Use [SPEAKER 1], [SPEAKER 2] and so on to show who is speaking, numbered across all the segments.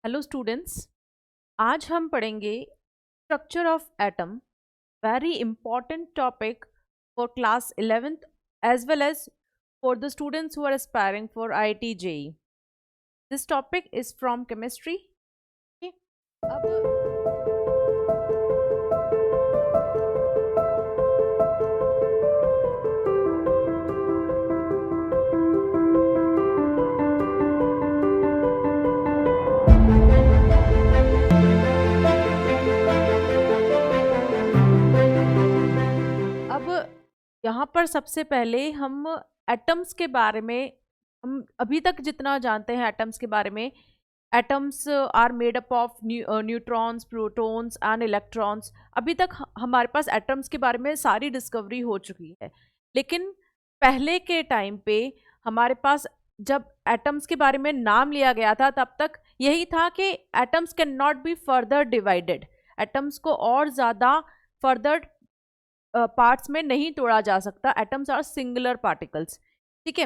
[SPEAKER 1] Hello students, आज हम पढ़ेंगे structure of atom. Very important topic for class 11th as well as for the students who are aspiring for IIT JEE. This topic is from chemistry. अब यहाँ पर सबसे पहले हम atoms के बारे में, हम अभी तक जितना जानते हैं एटम्स के बारे में, atoms are made up of neutrons, protons and electrons. अभी तक हमारे पास एटम्स के बारे में सारी डिस्कवरी हो चुकी है। लेकिन पहले के टाइम पे हमारे पास जब एटम्स के बारे में नाम लिया गया था तब तक यही था कि atoms can not be further divided. Atoms को और ज़्यादा फर्दर पार्ट्स में नहीं तोड़ा जा सकता। Atoms are singular particles. ठीक है,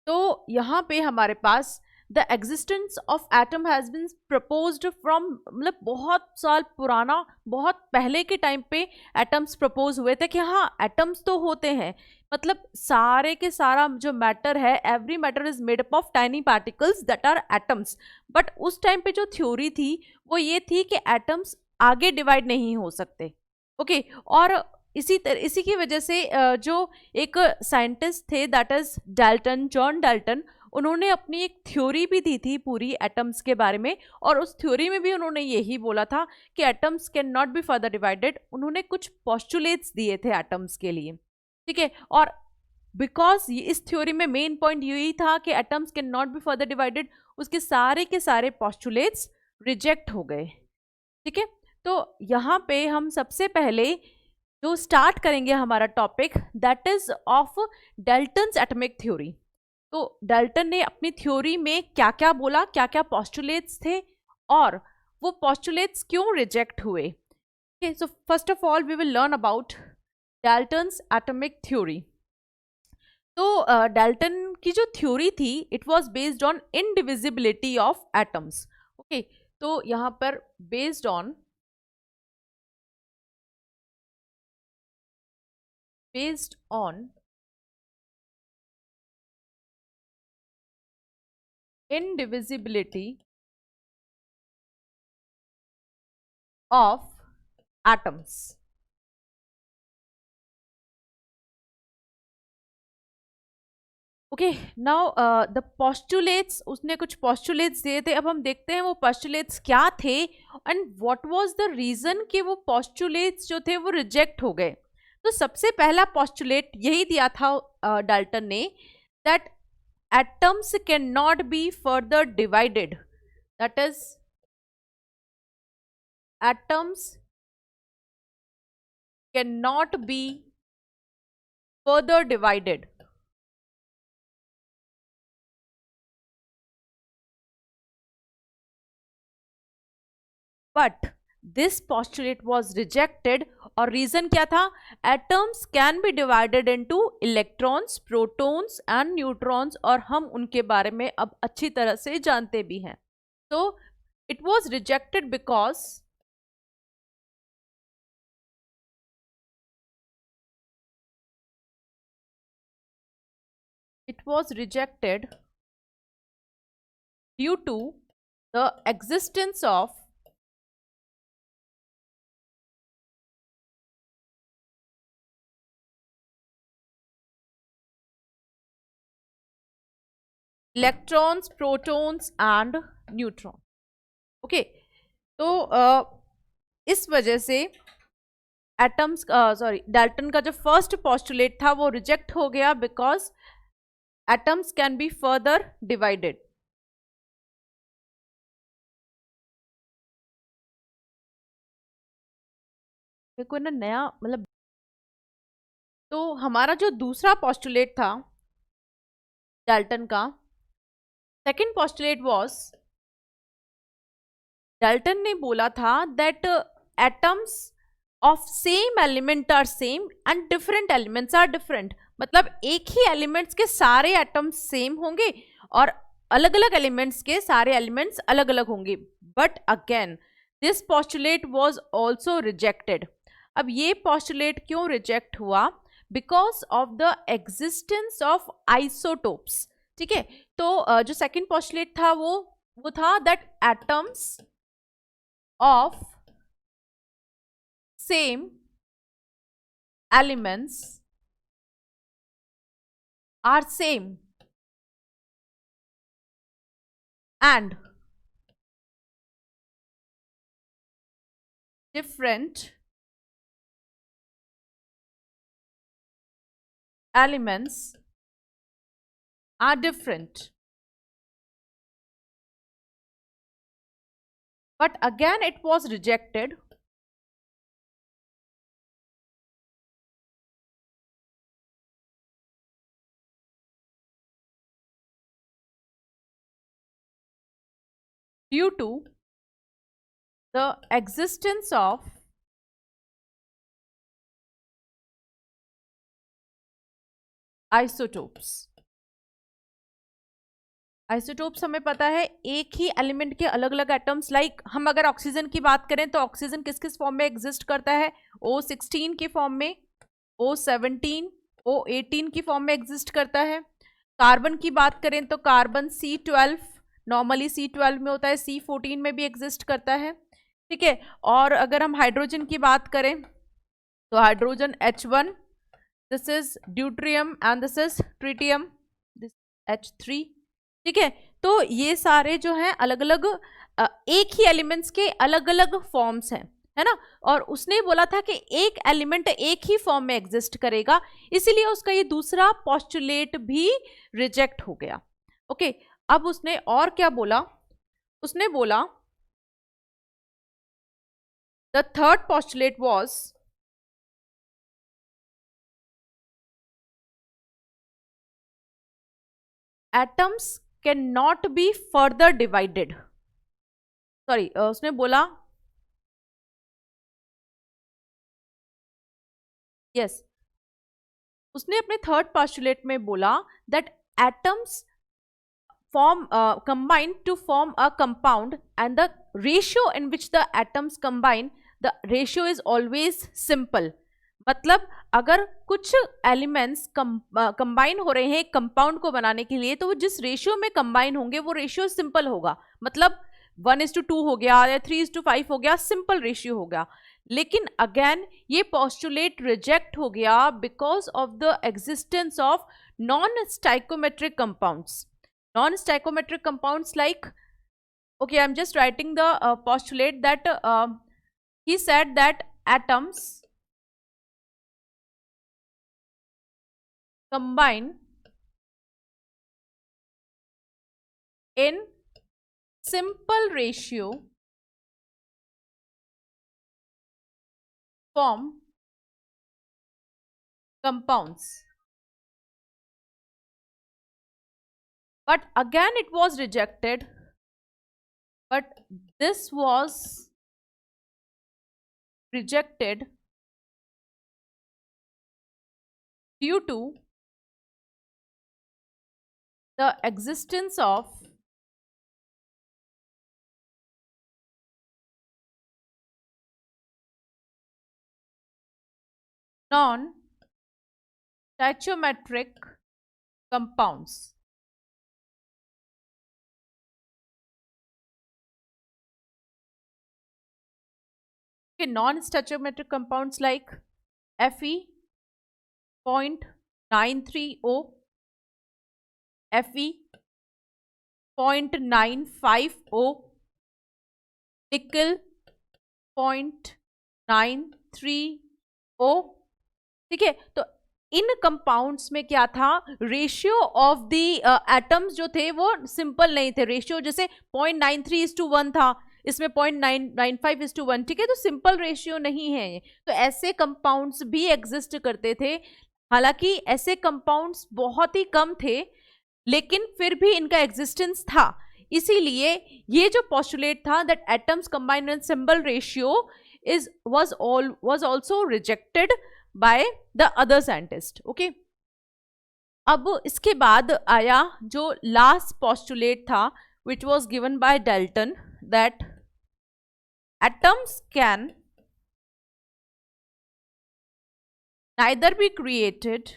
[SPEAKER 1] तो यहाँ पे हमारे पास the existence of atom has been proposed from, मतलब बहुत साल पुराना, बहुत पहले के टाइम पे एटम्स प्रपोज हुए थे कि हाँ एटम्स तो होते हैं, मतलब सारे के सारा जो मैटर है, every matter is made up of tiny particles that are atoms. But उस टाइम पे जो थ्योरी थी वो ये थी कि एटम्स आगे डिवाइड नहीं हो सकते। ओके, और इसी की वजह से जो एक साइंटिस्ट थे that is Dalton, John Dalton, उन्होंने अपनी एक थ्योरी भी दी थी पूरी एटम्स के बारे में। और उस थ्योरी में भी उन्होंने यही बोला था कि atoms can not be further divided. उन्होंने कुछ पोस्टुलेट्स दिए थे एटम्स के लिए। ठीक है, और बिकॉज इस थ्योरी में मेन पॉइंट यही था कि atoms can not be further divided, उसके सारे के सारे पोस्टुलेट्स रिजेक्ट हो गए। ठीक है, तो यहाँ पे हम सबसे पहले जो स्टार्ट करेंगे हमारा topic that is of Dalton's atomic theory. तो डाल्टन ने अपनी थ्योरी में क्या क्या बोला, क्या क्या पोस्टुलेट्स थे और वो पोस्टुलेट्स क्यों रिजेक्ट हुए। okay, so first of all we will learn about Dalton's atomic theory. तो डाल्टन की जो थ्योरी थी it was based on indivisibility of atoms. Okay, तो यहाँ पर based on indivisibility of atoms। Okay, now the postulates, उसने कुछ postulates दिए थे। अब हम देखते हैं वो पोस्टुलेट्स क्या थे and what was the reason कि वो पोस्टुलेट्स जो थे वो रिजेक्ट हो गए। तो सबसे पहला पोस्टुलेट यही दिया था डाल्टन ने, that atoms cannot be further divided, that is atoms cannot be further divided। but this postulate was rejected। और रीजन क्या था? Atoms can be divided into electrons, protons and neutrons, और हम उनके बारे में अब अच्छी तरह से जानते भी हैं। तो it was rejected because it was rejected due to the existence of electrons, protons and neutron. Okay, तो इस वजह से एटम्स, डाल्टन का जो फर्स्ट पोस्टुलेट था वो रिजेक्ट हो गया because atoms can be further divided. कोई ना नया, मतलब, तो हमारा जो दूसरा पोस्टुलेट था डाल्टन का, सेकेंड पोस्टुलेट वाज, डाल्टन ने बोला था that atoms of same element are same and different elements are different. मतलब एक ही एलिमेंट्स के सारे एटम्स सेम होंगे और अलग अलग एलिमेंट्स के सारे एलिमेंट्स अलग अलग होंगे. But again this postulate was also rejected. अब ये पॉस्टुलेट क्यों रिजेक्ट हुआ? Because of the existence of isotopes. ठीक है, तो जो सेकंड पॉस्टुलेट था वो था that atoms of same elements are same and different elements are different. But again it was rejected due to the existence of isotopes. Isotopes हमें पता है एक ही एलिमेंट के अलग अलग एटम्स. लाइक हम अगर ऑक्सीजन की बात करें तो ऑक्सीजन किस किस फॉर्म में एग्जिस्ट करता है? O16 की फॉर्म में, O17, O18 की फॉर्म में एग्जिस्ट करता है. कार्बन की बात करें तो कार्बन C12 नॉर्मली C12 में होता है, C14 में भी एग्जिस्ट करता है. ठीक है, और अगर हम हाइड्रोजन की बात करें तो hydrogen H1, this is deuterium and this is tritium, this H3. ठीक है, तो ये सारे जो हैं अलग अलग एक ही एलिमेंट्स के अलग अलग फॉर्म्स हैं, है ना. और उसने बोला था कि एक एलिमेंट एक ही फॉर्म में एग्जिस्ट करेगा, इसीलिए उसका ये दूसरा पॉस्टुलेट भी रिजेक्ट हो गया. ओके, अब उसने और क्या बोला? उसने बोला the third postulate was atoms cannot be further divided. Sorry, उसने बोला यस, उसने अपने थर्ड पॉस्टुलेट में बोला that atoms form combine to form a compound and the ratio in which the atoms combine, the ratio is always simple. मतलब अगर कुछ elements combine हो रहे हैं एक कंपाउंड को बनाने के लिए, तो वो जिस रेशियो में कंबाइन होंगे वो रेशियो सिंपल होगा. मतलब 1:2 हो गया या 3:5 हो गया, सिंपल रेशियो होगा. लेकिन अगेन ये पॉस्टुलेट रिजेक्ट हो गया because of the existence of non stoichiometric compounds. Non-stoichiometric compounds like, okay, I'm just writing the postulate that he said that atoms combine in simple ratio form compounds. But again it was rejected, but this was rejected due to the existence of non-stoichiometric compounds. Non-stoichiometric compounds like Fe 0.93O, Fe 0.95O, nickel 0.93O. ठीक है, तो इन compounds में क्या था? Ratio of the atoms जो थे वो simple नहीं थे. रेशियो जैसे 0.93:1 था, इसमें 0.995:1. ठीक है, तो सिंपल रेशियो नहीं है ये. तो ऐसे कंपाउंड्स भी एग्जिस्ट करते थे. हालांकि ऐसे कंपाउंड्स बहुत ही कम थे, लेकिन फिर भी इनका एग्जिस्टेंस था. इसीलिए ये जो पॉस्टुलेट था that atoms combine in simple ratio was also rejected by the other scientist. Okay, अब इसके बाद आया जो लास्ट पोस्टुलेट था which was given by Dalton, that atoms can neither be created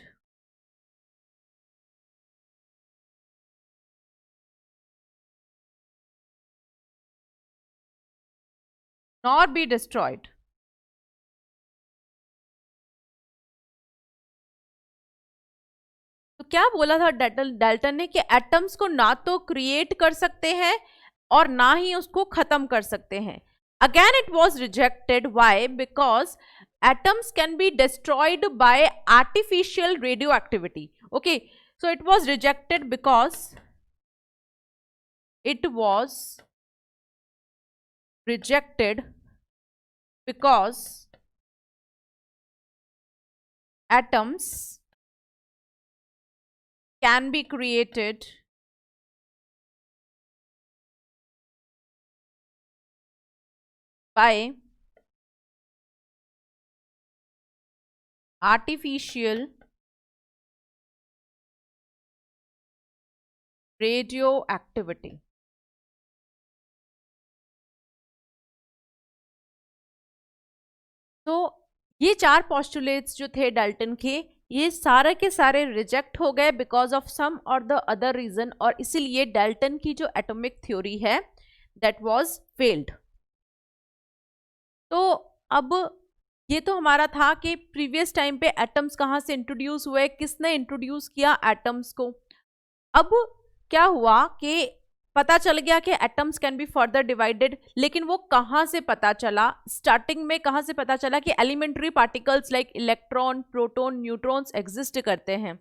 [SPEAKER 1] nor be destroyed. तो क्या बोला था डाल्टन ने कि एटम्स को ना तो क्रिएट कर सकते हैं और ना ही उसको खत्म कर सकते हैं. Again it was rejected. Why? Because atoms can be destroyed by artificial radioactivity. Okay, so it was rejected because it was rejected because atoms can be created by artificial radioactivity. तो ये चार पोस्टुलेट्स जो थे Dalton के, ये सारे के सारे रिजेक्ट हो गए बिकॉज ऑफ सम और द अदर रीजन, और इसीलिए डाल्टन की जो एटॉमिक थ्योरी है दैट वाज फेल्ड. तो अब ये तो हमारा था कि प्रीवियस टाइम पे एटम्स कहाँ से इंट्रोड्यूस हुए, किसने इंट्रोड्यूस किया एटम्स को. अब क्या हुआ कि पता चल गया कि atoms can be further divided, लेकिन वो कहाँ से पता चला? स्टार्टिंग में कहाँ से पता चला कि elementary particles like electron, proton, neutrons exist करते हैं.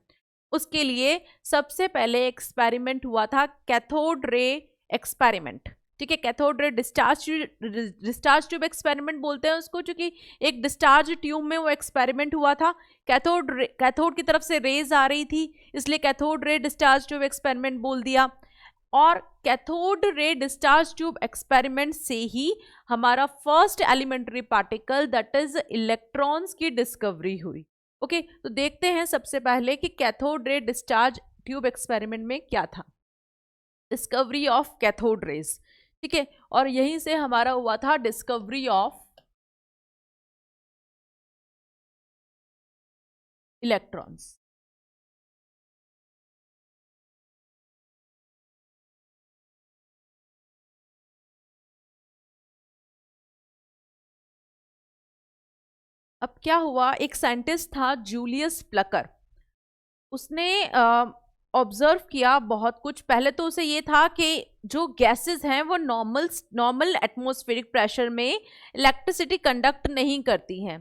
[SPEAKER 1] उसके लिए सबसे पहले एक्सपेरिमेंट हुआ था कैथोड रे एक्सपेरिमेंट. ठीक है, cathode ray discharge tube experiment बोलते हैं उसको, क्योंकि एक डिस्चार्ज ट्यूब में वो एक्सपेरिमेंट हुआ था. कैथोड की तरफ से रेज आ रही थी, इसलिए cathode ray discharge tube experiment बोल दिया. और cathode ray discharge tube experiment से ही हमारा first elementary particle that is electrons की डिस्कवरी हुई. ओके, तो देखते हैं सबसे पहले कि cathode ray discharge tube experiment में क्या था. Discovery of cathode rays. ठीक है, और यहीं से हमारा हुआ था डिस्कवरी ऑफ इलेक्ट्रॉन्स. अब क्या हुआ, एक साइंटिस्ट था जूलियस प्लकर, उसने ऑब्जर्व किया बहुत कुछ. पहले तो उसे ये था कि जो गैसेस हैं वो नॉर्मल एटमॉस्फेरिक प्रेशर में इलेक्ट्रिसिटी कंडक्ट नहीं करती हैं.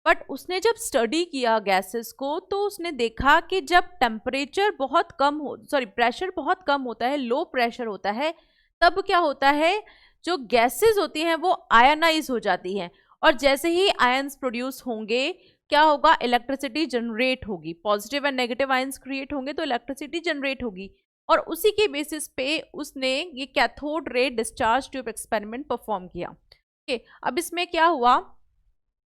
[SPEAKER 1] बट उसने जब स्टडी किया गैसेस को, तो उसने देखा कि जब टेम्परेचर बहुत कम हो, प्रेशर बहुत कम होता है, लो प्रेशर होता है, तब क्या होता है, जो गैसेस होती हैं वो आयनाइज हो जाती हैं. और जैसे ही आयंस प्रोड्यूस होंगे, क्या होगा, इलेक्ट्रिसिटी जनरेट होगी. Positive and negative ions create होंगे तो इलेक्ट्रिसिटी जनरेट होगी. और उसी के बेसिस पे उसने ये cathode ray discharge tube experiment perform किया. ओके, अब इसमें क्या हुआ,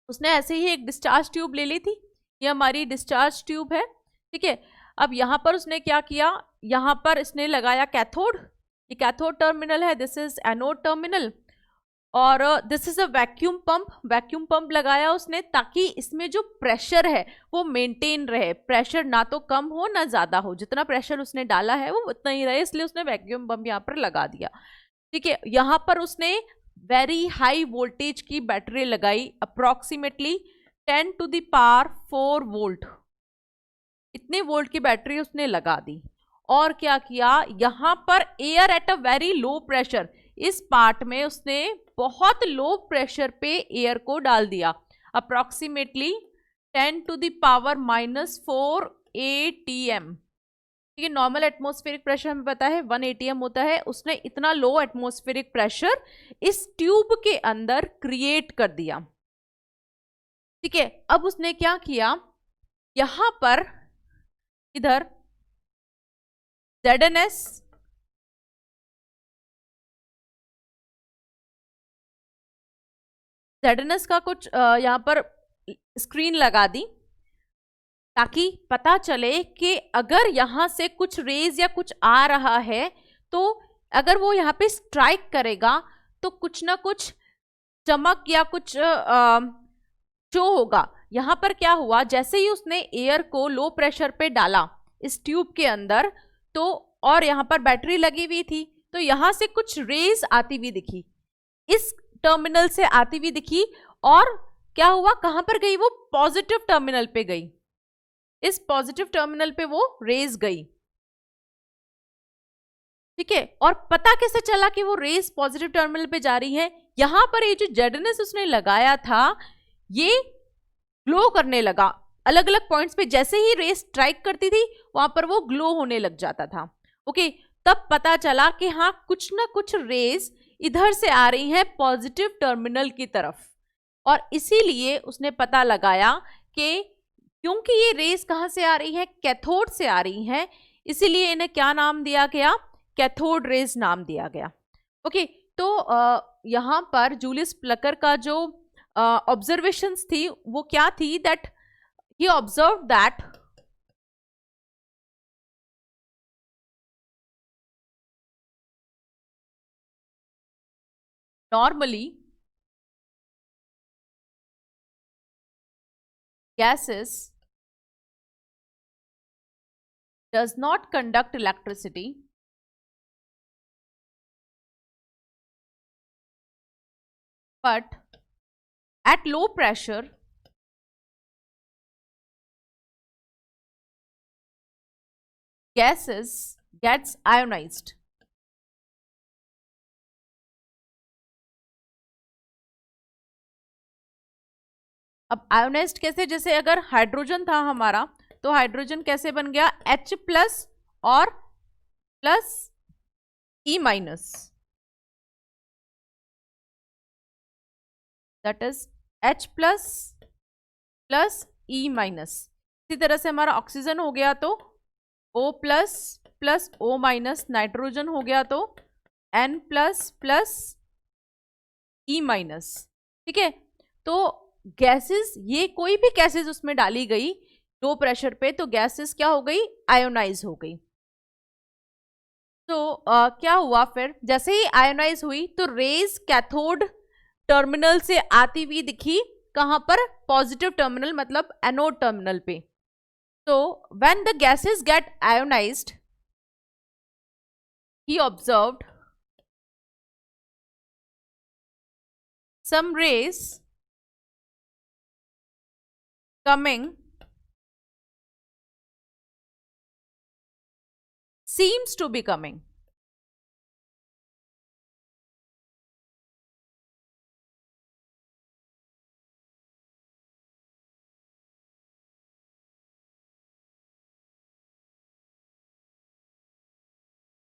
[SPEAKER 1] उसने ऐसे ही एक डिस्चार्ज ट्यूब ले ली थी. ये हमारी डिस्चार्ज ट्यूब है. ठीक है, अब यहाँ पर उसने क्या किया, यहाँ पर इसने लगाया कैथोड. ये कैथोड टर्मिनल है, दिस इज एनोड टर्मिनल, और this is a vacuum pump. Vacuum pump लगाया उसने ताकि इसमें जो प्रेशर है वो मेंटेन रहे. प्रेशर ना तो कम हो ना ज्यादा हो, जितना प्रेशर उसने डाला है वो उतना ही रहे, इसलिए उसने वैक्यूम पंप यहाँ पर लगा दिया. ठीक है, यहाँ पर उसने वेरी हाई वोल्टेज की बैटरी लगाई, अप्रोक्सीमेटली 10⁴ वोल्ट. इतने वोल्ट की बैटरी उसने लगा दी. और क्या किया, यहाँ पर air at a very low pressure, इस पार्ट में उसने बहुत लो प्रेशर पे एयर को डाल दिया, अप्रोक्सीमेटली 10⁻⁻⁴ ATM. ठीक है, नॉर्मल एटमॉस्फेरिक प्रेशर हमें पता है 1 ATM होता है. उसने इतना लो एटमॉस्फेरिक प्रेशर इस ट्यूब के अंदर क्रिएट कर दिया. ठीक है, अब उसने क्या किया, यहां पर इधर ZnS का कुछ यहाँ पर स्क्रीन लगा दी. ताकि पता चले कि अगर यहाँ से कुछ रेज या कुछ आ रहा है तो अगर वो यहाँ पे स्ट्राइक करेगा तो कुछ ना कुछ चमक या कुछ शो होगा। यहाँ पर क्या हुआ, जैसे ही उसने एयर को लो प्रेशर पे डाला इस ट्यूब के अंदर, तो और यहाँ पर बैटरी लगी हुई थी, तो यहाँ से कुछ रेज आती हुई दिखी, इस टर्मिनल से आती हुई दिखी, और क्या हुआ, कहां पर गई, वो पॉजिटिव टर्मिनल पे गई, इस पॉजिटिव टर्मिनल पे वो रेज गई। ठीक है, और पता कैसे चला कि वो रेज पॉजिटिव टर्मिनल पे जा रही है, यहां पर ये जो जेडनेस उसने लगाया था ये ग्लो करने लगा अलग अलग पॉइंट्स पे, जैसे ही रेस स्ट्राइक करती थी वहां पर वो ग्लो होने लग जाता था। ओके, तब पता चला कि हाँ कुछ ना कुछ रेस इधर से आ रही हैं पॉजिटिव टर्मिनल की तरफ, और इसीलिए उसने पता लगाया कि क्योंकि ये रेस कहां से आ रही है, कैथोड से आ रही है, इसीलिए इन्हें क्या नाम दिया गया, कैथोड रेस नाम दिया गया। ओके, तो यहां पर जूलियस प्लकर का जो ऑब्जर्वेशंस थी वो क्या थी, that he observe that normally gases does not conduct electricity but at low pressure gases gets ionized। अब आयोनाइज्ड कैसे, जैसे अगर हाइड्रोजन था हमारा तो हाइड्रोजन कैसे बन गया, H प्लस और plus E minus, that is H plus plus E minus. इसी तरह से हमारा ऑक्सीजन हो गया तो O plus plus O minus, nitrogen हो गया तो N plus plus E minus. ठीक है, तो गैसेस, ये कोई भी गैसेस उसमें डाली गई लो प्रेशर पे तो गैसेस क्या हो गई, आयोनाइज हो गई। तो क्या हुआ फिर, जैसे ही आयोनाइज हुई तो रेज कैथोड टर्मिनल से आती हुई दिखी, कहां पर, पॉजिटिव टर्मिनल मतलब एनोड टर्मिनल पे। तो when the gases get ionized he observed some rays coming seems to be coming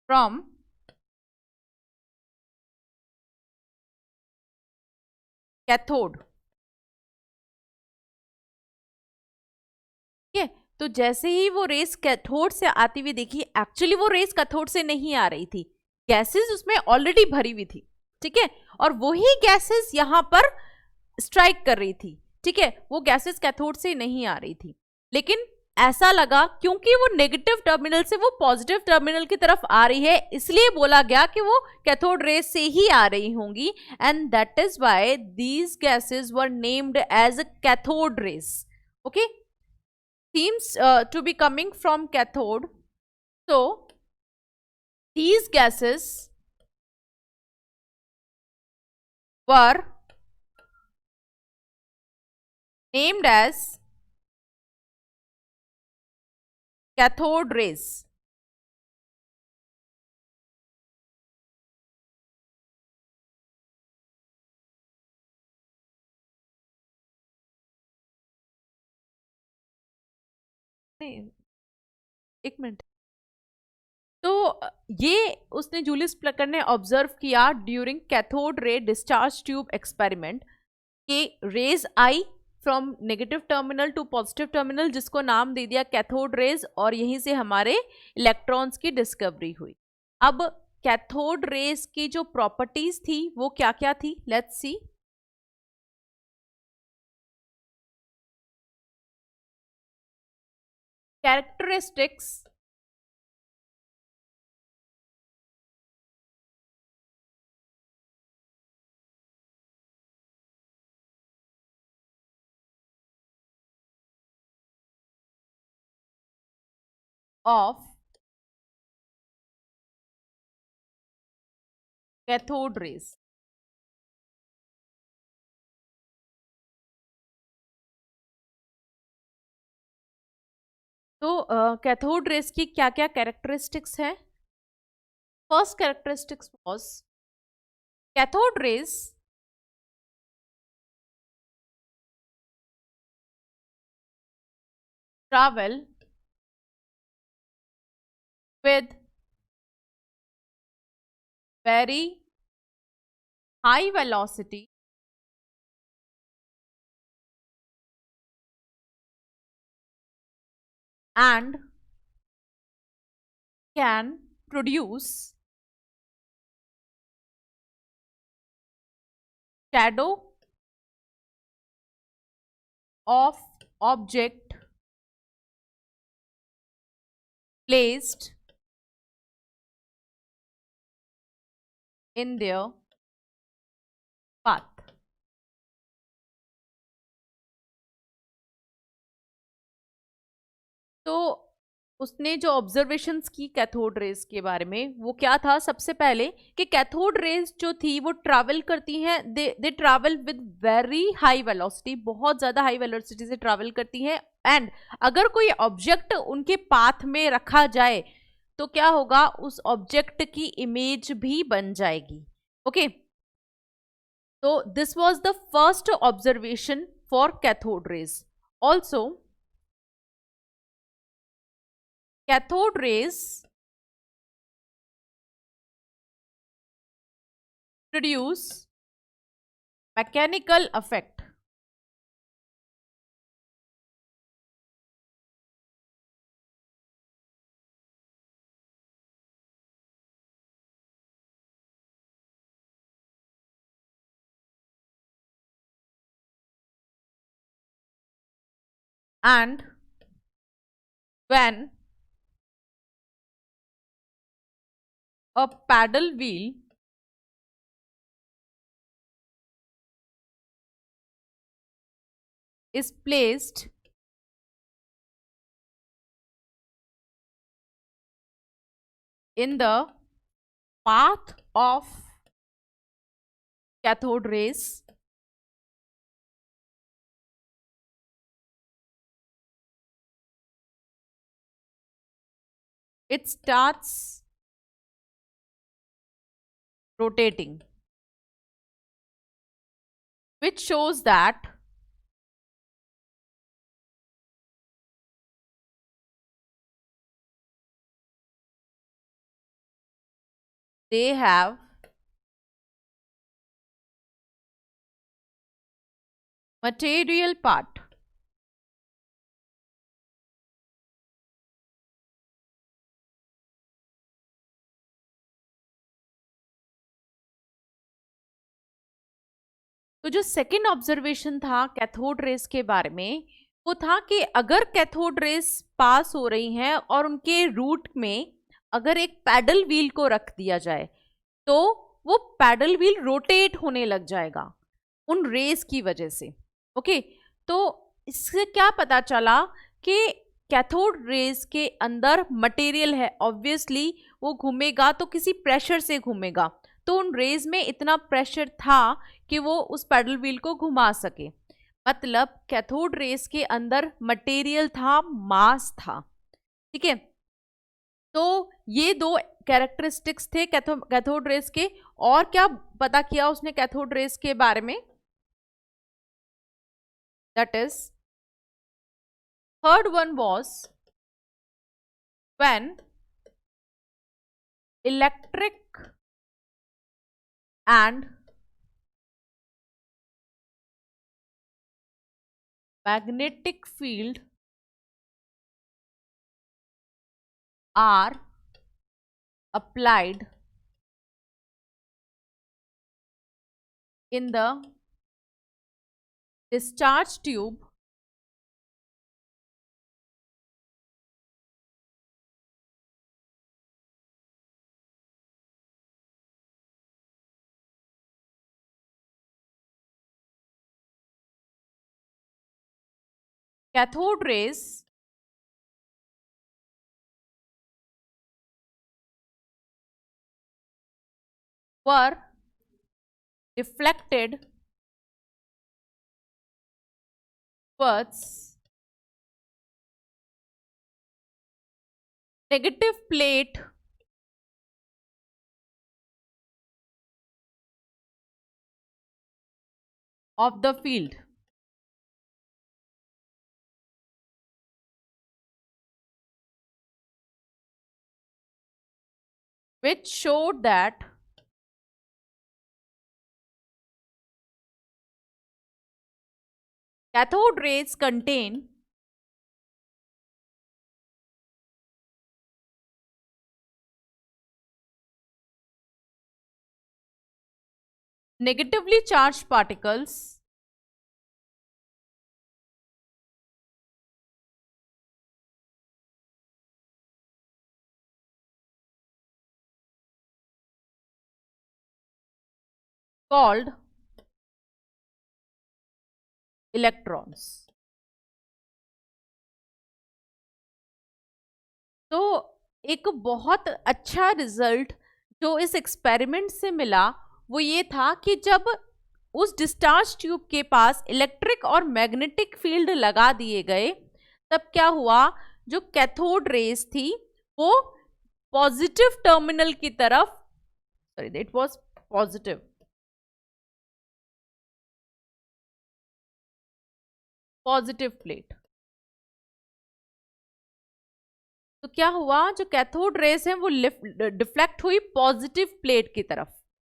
[SPEAKER 1] from cathode. ठीक है, तो जैसे ही वो रेस कैथोड से आती हुई देखी, एक्चुअली वो रेस कैथोड से नहीं आ रही थी, गैसेस उसमें ऑलरेडी भरी हुई थी। ठीक है, और वही गैसेस यहां पर स्ट्राइक कर रही थी। ठीक है, वो गैसेस कैथोड से नहीं आ रही थी, लेकिन ऐसा लगा क्योंकि वो नेगेटिव टर्मिनल से वो पॉजिटिव टर्मिनल की तरफ आ रही है, इसलिए बोला गया कि वो कैथोड रेस से ही आ रही होंगी, and that is why these gases were named as cathode rays. Okay, seems to be coming from cathode, so these gases were named as cathode rays। एक मिनट, तो ये उसने जूलियस प्लकर ने ऑब्जर्व किया during cathode ray discharge tube experiment कि rays आई from negative terminal to positive terminal, जिसको नाम दे दिया कैथोड रेज, और यहीं से हमारे इलेक्ट्रॉन्स की डिस्कवरी हुई। अब कैथोड रेज की जो प्रॉपर्टीज थी वो क्या क्या थी, let's see. characteristics of cathode rays. तो कैथोड रेस की क्या क्या कैरेक्टरिस्टिक्स है? First characteristics was cathode rays travel with very high velocity and can produce shadow of object placed in their path. तो उसने जो ऑब्जर्वेशंस की कैथोड रेज के बारे में, वो क्या था? सबसे पहले कि कैथोड रेज जो थी वो ट्रैवल करती हैं, दे travel with very high velocity, बहुत ज्यादा हाई वेलोसिटी से ट्रैवल करती हैं। एंड अगर कोई ऑब्जेक्ट उनके पाथ में रखा जाए तो क्या होगा? उस ऑब्जेक्ट की इमेज भी बन जाएगी। ओके, तो this was the first observation for cathode rays. Also cathode rays produce mechanical effect. And when a paddle wheel is placed in the path of cathode rays, it starts rotating, which shows that they have material part. तो जो second observation था cathode rays के बारे में, वो था कि अगर कैथोड रेस पास हो रही हैं और उनके रूट में अगर एक पैडल व्हील को रख दिया जाए तो वो पैडल व्हील रोटेट होने लग जाएगा उन रेस की वजह से। ओके, तो इससे क्या पता चला कि कैथोड रेस के अंदर मटेरियल है, ऑब्वियसली वो घूमेगा तो किसी प्रेशर से घूमेगा, तो उन रेज में इतना प्रेशर था कि वो उस पैडल व्हील को घुमा सके। मतलब कैथोड रेस के अंदर मटेरियल था, मास था। ठीक है, तो ये दो कैरेक्टरिस्टिक्स थे कैथोड रेस के। और क्या पता किया उसने कैथोड रेस के बारे में? That is third one was when electric and magnetic field are applied in the discharge tube cathode rays were deflected towards negative plate of the field. Which showed that cathode rays contain negatively charged particles called electrons. तो एक बहुत अच्छा result जो इस experiment से मिला वो ये था कि जब उस डिस्चार्ज ट्यूब के पास इलेक्ट्रिक और मैग्नेटिक फील्ड लगा दिए गए तब क्या हुआ, जो कैथोड रेज थी वो पॉजिटिव टर्मिनल की तरफ, sorry it was positive plate. तो क्या हुआ, जो कैथोड रेस है वो डिफ्लेक्ट हुई पॉजिटिव प्लेट की तरफ।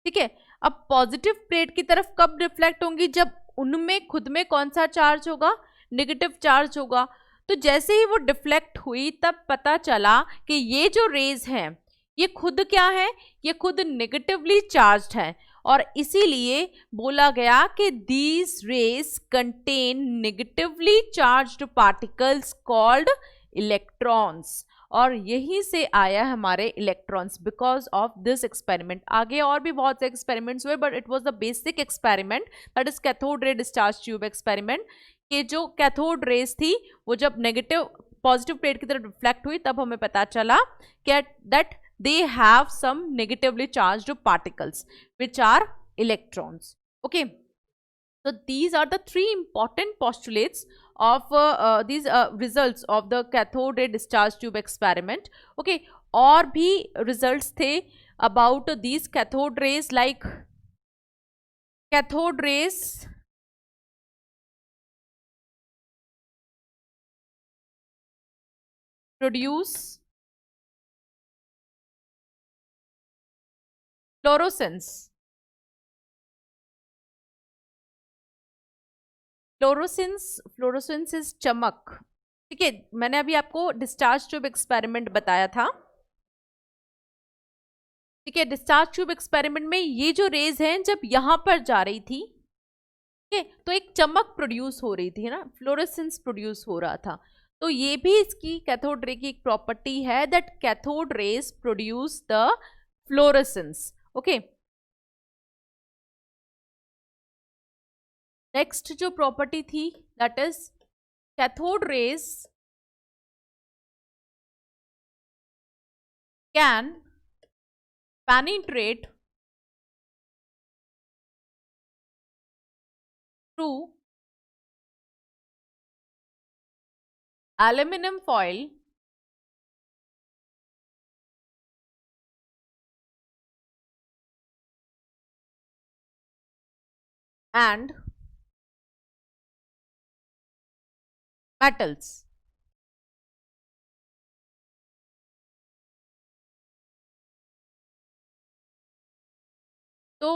[SPEAKER 1] ठीक है, अब पॉजिटिव प्लेट की तरफ कब डिफ्लेक्ट होंगी, जब उनमें खुद में कौन सा चार्ज होगा, नेगेटिव चार्ज होगा। तो जैसे ही वो डिफ्लेक्ट हुई तब पता चला कि ये जो रेज हैं ये खुद क्या है, ये खुद नेगेटिवली चार्ज्ड है और इसीलिए बोला गया कि these raise contain negatively charged particles called electrons. और यहीं से आया हमारे electrons because of this experiment. आगे और भी बहुत से एक्सपेरिमेंट्स हुए but it was the basic experiment, that is cathode ray discharge tube experiment. कि जो कैथोड रेज थी वो जब नेगेटिव पॉजिटिव प्लेट की तरफ रिफ्लेक्ट हुई तब हमें पता चला कि that they have some negatively charged particles which are electrons. Okay, so these are the three important postulates of these results of the cathode ray discharge tube experiment. Okay, और भी results थे about these cathode rays, like cathode rays produce fluorescence. Fluorescence is चमक। ठीक है, मैंने अभी आपको discharge tube experiment बताया था। ठीक है, डिस्चार्ज ट्यूब एक्सपेरिमेंट में ये जो रेज हैं जब यहां पर जा रही थी, ठीक है, तो एक चमक प्रोड्यूस हो रही थी ना, फ्लोरोसेंस प्रोड्यूस हो रहा था। तो ये भी इसकी कैथोड रे की एक प्रॉपर्टी है that cathode rays produce the fluorescence. Okay, next जो प्रॉपर्टी थी that is cathode rays can penetrate through aluminum foil and metals। तो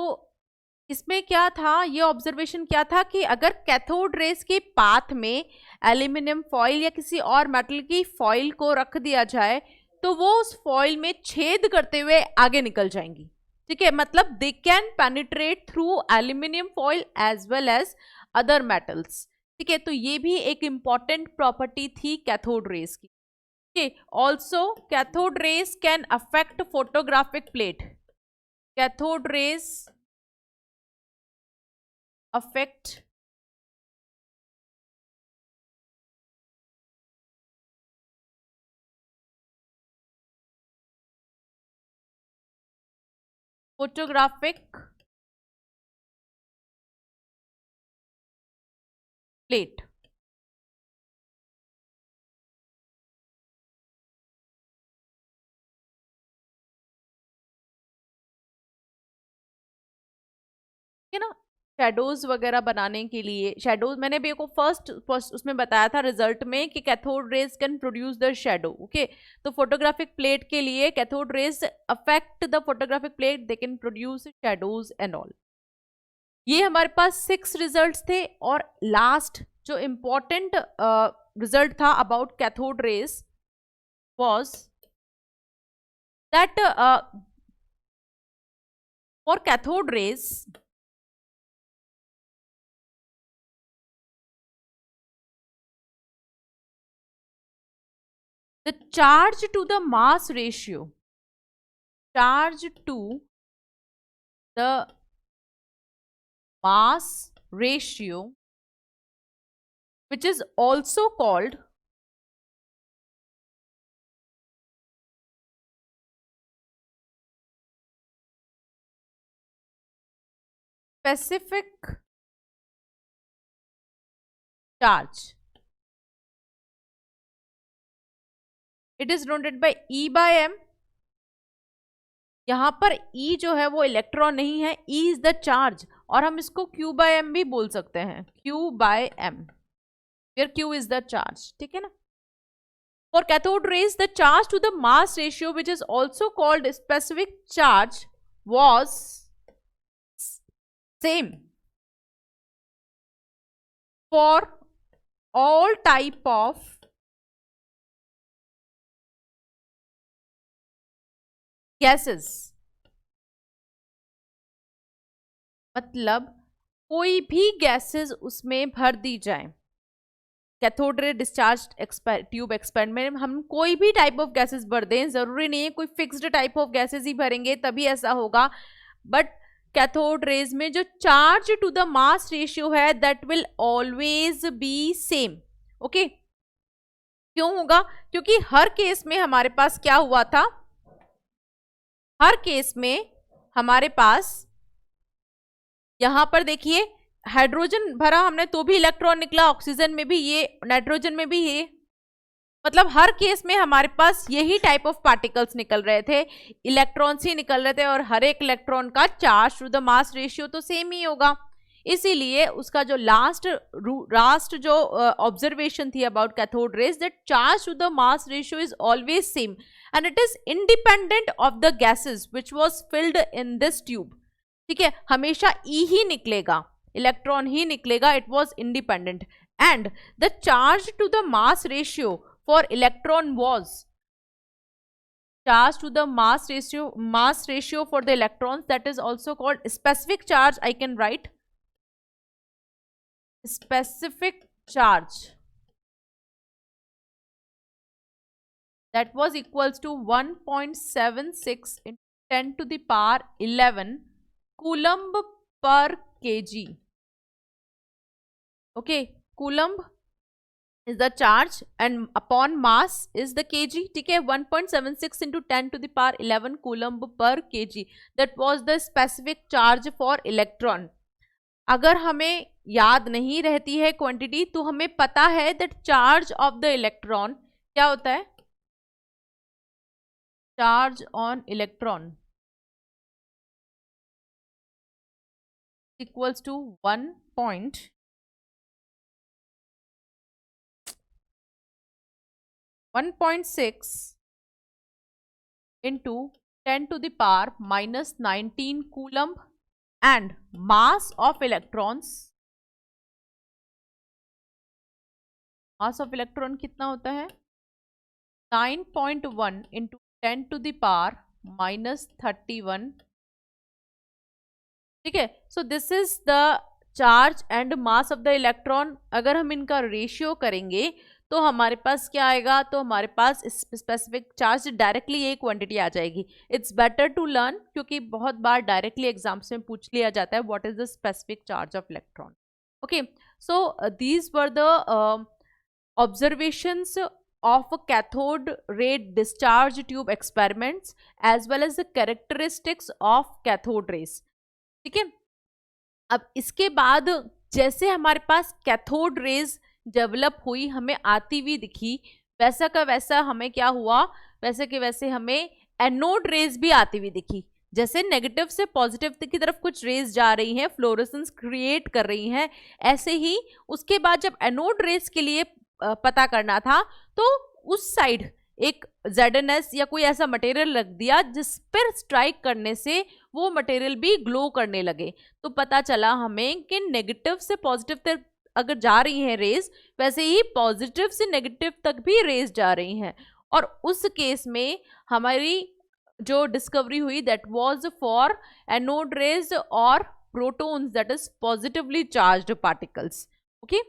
[SPEAKER 1] इसमें क्या था, ये ऑब्जर्वेशन क्या था कि अगर कैथोड रेस के पाथ में एल्यूमिनियम फॉइल या किसी और मेटल की फॉइल को रख दिया जाए तो वो उस फॉइल में छेद करते हुए आगे निकल जाएंगी। ठीक है, मतलब they can penetrate through aluminium foil as well as other metals. ठीक है, तो ये भी एक इंपॉर्टेंट प्रॉपर्टी थी कैथोड रेस की। ठीक है, also cathode rays can affect photographic plate. Cathode rays affect photographic plate. है ना, शेडोज वगैरह बनाने के लिए, शेडोज मैंने भी को फर्स्ट उसमें बताया था रिजल्ट में कि cathode rays can produce the shadow. Okay, तो फोटोग्राफिक प्लेट के लिए cathode rays affect the photographic plate, they can produce shadows and all. ये हमारे पास 6 रिजल्ट्स थे। और लास्ट जो इंपॉर्टेंट रिजल्ट था about cathode raise was that for cathode rays the charge to the mass ratio, charge to the mass ratio, which is also called specific charge, it is denoted by E by M। यहां पर E जो है वो electron नहीं है, E is the charge, और हम इसको Q by M भी बोल सकते हैं, Q by M, where Q is the charge। ठीक है ना। For cathode rays, the charge to the mass ratio, which is also called specific charge, was same for all type of gases। मतलब कोई भी गैसेस उसमें भर दी जाए, cathode ray discharge tube experiment में हम कोई भी टाइप ऑफ गैसेस भर दें, जरूरी नहीं है कोई फिक्स्ड टाइप ऑफ गैसेस ही भरेंगे तभी ऐसा होगा, बट कैथोड रेज में जो charge to the mass ratio है that will always be same. Okay, क्यों होगा? क्योंकि हर केस में हमारे पास क्या हुआ था, हर केस में हमारे पास यहां पर देखिए हाइड्रोजन भरा हमने तो भी इलेक्ट्रॉन निकला, ऑक्सीजन में भी ये, नाइट्रोजन में भी ये, मतलब हर केस में हमारे पास यही टाइप ऑफ पार्टिकल्स निकल रहे थे, इलेक्ट्रॉन्स ही निकल रहे थे, और हर एक इलेक्ट्रॉन का charge to the mass ratio तो सेम ही होगा। इसीलिए उसका जो लास्ट जो ऑब्जर्वेशन थी about cathode rays, that charge to the mass ratio is always same and it is independent of the gases which was filled in this tube. ठीक है, हमेशा ई ही निकलेगा, इलेक्ट्रॉन ही निकलेगा, it was independent. And the charge to the mass ratio for electron was, charge to the mass ratio for the electrons, that is also called specific charge। I can write specific charge, that was equals to 1.76 into 10 to the power 11 coulomb per kg। okay, coulomb is the charge and upon mass is the kg। ठीक है, 1.76 into 10 to the power 11 coulomb per kg, that was the specific charge for electron। अगर हमें याद नहीं रहती है quantity तो हमें पता है that charge of the electron क्या होता है, charge on electron equals to 1.6 into 10 to the power minus 19 coulomb and mass of electrons, mass of electron कितना होता है 9.1 into 10 to the power minus 31। ठीक है, so this is the charge and mass of the electron. अगर हम इनका ratio करेंगे तो हमारे पास क्या आएगा, तो हमारे पास स्पेसिफिक चार्ज डायरेक्टली यही क्वांटिटी आ जाएगी। इट्स बेटर टू लर्न, क्योंकि बहुत बार डायरेक्टली एग्जाम्स में पूछ लिया जाता है what is the specific charge of electron. Okay, so these were the observations of a cathode ray discharge tube experiments as well as the characteristics of cathode rays. ठीक है, अब इसके बाद जैसे हमारे पास कैथोड रेज डेवलप हुई, हमें आती हुई दिखी, वैसा का वैसा हमें क्या हुआ, वैसे के वैसे हमें एनोड रेज भी आती हुई दिखी। जैसे नेगेटिव से पॉजिटिव की तरफ कुछ रेज जा रही हैं, फ्लोरेसेंस क्रिएट कर रही हैं, ऐसे ही उसके बाद जब एनोड रेज के लिए पता करना था तो उस साइड एक ZNS या कोई ऐसा मटेरियल रख दिया जिस पर स्ट्राइक करने से वो मटेरियल भी ग्लो करने लगे। तो पता चला हमें कि नेगेटिव से पॉजिटिव तक अगर जा रही हैं रेज, वैसे ही पॉजिटिव से नेगेटिव तक भी रेज जा रही हैं। और उस केस में हमारी जो डिस्कवरी हुई that was for anode rays और protons, that is positively charged particles. Okay,